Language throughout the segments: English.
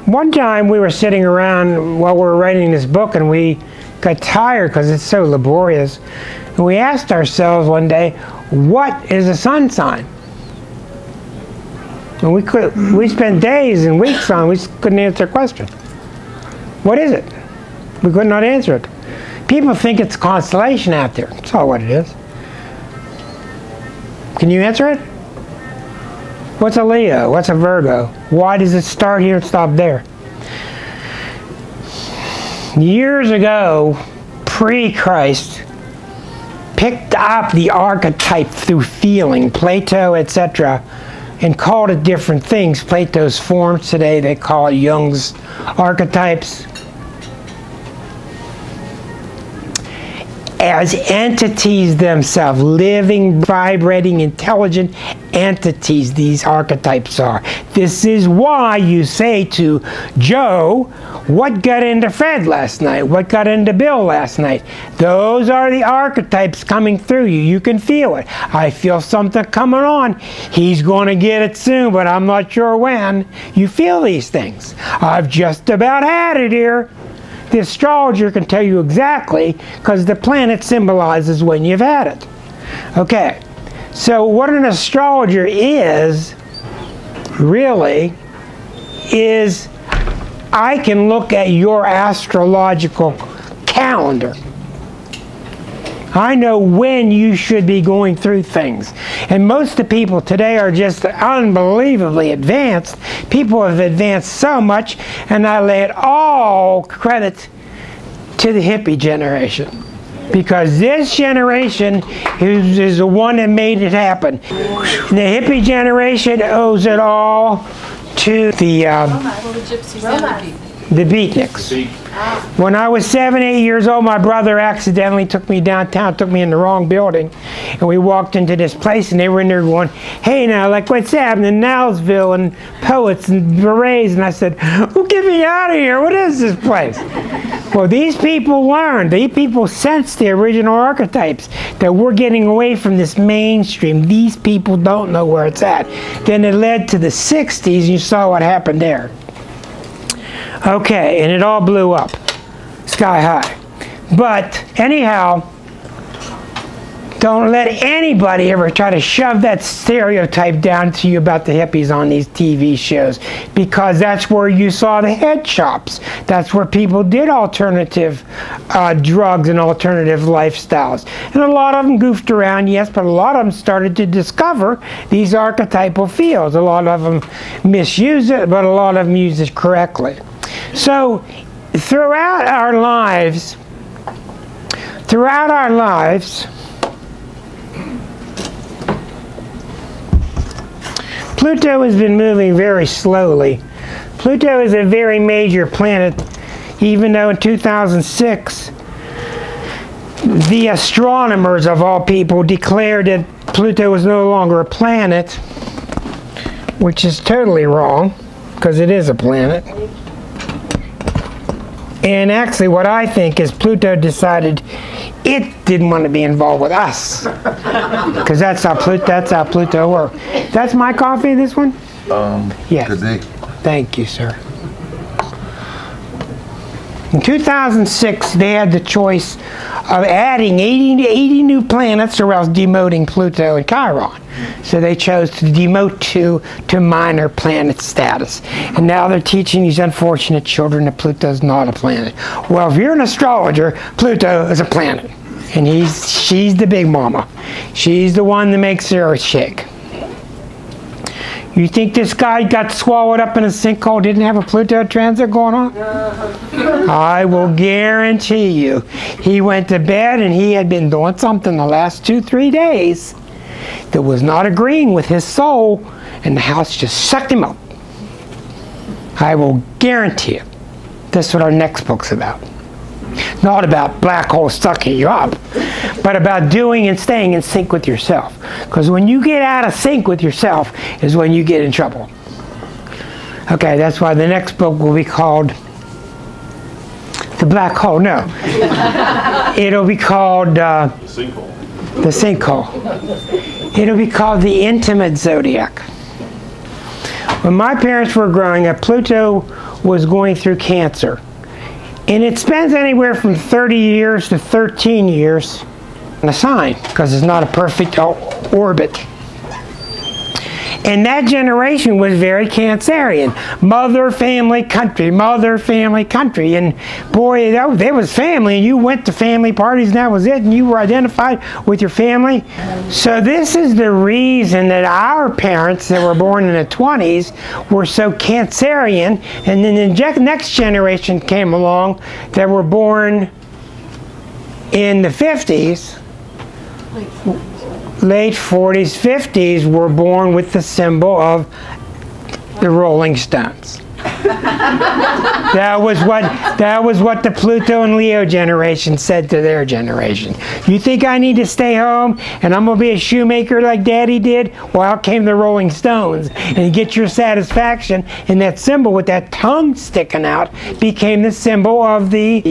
One time we were sitting around while we were writing this book, and we got tired because it's so laborious. And we asked ourselves one day, what is a sun sign? And we spent days and weeks on it. We just couldn't answer the question. What is it? We could not answer it. People think it's a constellation out there. That's all what it is. Can you answer it? What's a Leo? What's a Virgo? Why does it start here and stop there? Years ago, pre-Christ, picked up the archetype through feeling, Plato, etc., and called it different things. Plato's forms today, they call it Jung's archetypes. As entities themselves, living, vibrating, intelligent entities, these archetypes are. This is why you say to Joe, what got into Fred last night? What got into Bill last night? Those are the archetypes coming through you. You can feel it. I feel something coming on. He's going to get it soon, but I'm not sure when. You feel these things. I've just about had it here. The astrologer can tell you exactly because the planet symbolizes when you've had it. Okay, so what an astrologer is, really, is I can look at your astrological calendar. I know when you should be going through things. And most of the people today are just unbelievably advanced. People have advanced so much, and I lay it all credit to the hippie generation. Because this generation is the one that made it happen. The hippie generation owes it all to the beatniks. When I was 7, 8 years old, my brother accidentally took me downtown, took me in the wrong building, and we walked into this place, and they were in there going, hey now, like what's happening in Nelsville, and poets and berets, and I said, oh, get me out of here, what is this place? Well, these people learned, these people sensed the original archetypes, that we're getting away from this mainstream. These people don't know where it's at. Then it led to the 60s, and you saw what happened there. Okay, and it all blew up, sky high. But anyhow, don't let anybody ever try to shove that stereotype down to you about the hippies on these TV shows, because that's where you saw the head shops. That's where people did alternative drugs and alternative lifestyles. And a lot of them goofed around, yes, but a lot of them started to discover these archetypal fields. A lot of them misuse it, but a lot of them use it correctly. So throughout our lives, Pluto has been moving very slowly. Pluto is a very major planet, even though in 2006, the astronomers of all people declared that Pluto was no longer a planet, which is totally wrong, because it is a planet. And actually what I think is Pluto decided it didn't want to be involved with us. Because that's how Pluto works. That's my coffee, this one? Yes. Good day. Thank you, sir. In 2006, they had the choice of adding 80 new planets or else demoting Pluto and Chiron. So they chose to demote to minor planet status. And now they're teaching these unfortunate children that Pluto's not a planet. Well, if you're an astrologer, Pluto is a planet. And she's the big mama. She's the one that makes the earth shake. You think this guy got swallowed up in a sinkhole, didn't have a Pluto transit going on? I will guarantee you. He went to bed and he had been doing something the last 2-3 days that was not agreeing with his soul, and the house just sucked him up. I will guarantee you. That's what our next book's about. Not about black holes sucking you up, but about doing and staying in sync with yourself. Because when you get out of sync with yourself is when you get in trouble. Okay, that's why the next book will be called The Black Hole. No. It'll be called The Sinkhole. The Sinkhole. It'll be called The Intimate Zodiac. When my parents were growing up, Pluto was going through Cancer. And it spends anywhere from 30 years to 13 years in a sign, because it's not a perfect orbit. And that generation was very Cancerian. Mother, family, country. Mother, family, country. And boy, there was family, and you went to family parties, and that was it, and you were identified with your family. So this is the reason that our parents that were born in the 20s were so Cancerian, and then the next generation came along that were born in the 50s. Late 40s, 50s were born with the symbol of the Rolling Stones. That was what the Pluto and Leo generation said to their generation. You think I need to stay home and I'm going to be a shoemaker like Daddy did? Well, out came the Rolling Stones, and get your satisfaction. And that symbol with that tongue sticking out became the symbol of the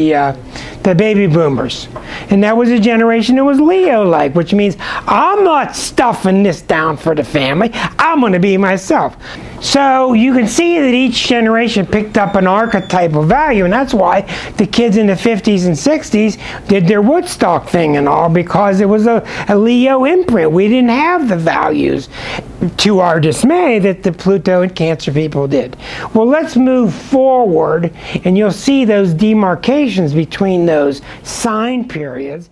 baby boomers. And that was a generation that was Leo-like, which means I'm not stuffing this down for the family. I'm going to be myself. So you can see that each generation picked up an archetypal value, and that's why the kids in the 50s and 60s did their Woodstock thing and all, because it was a Leo imprint. We didn't have the values, to our dismay, that the Pluto and Cancer people did. Well, let's move forward, and you'll see those demarcations between those sign periods.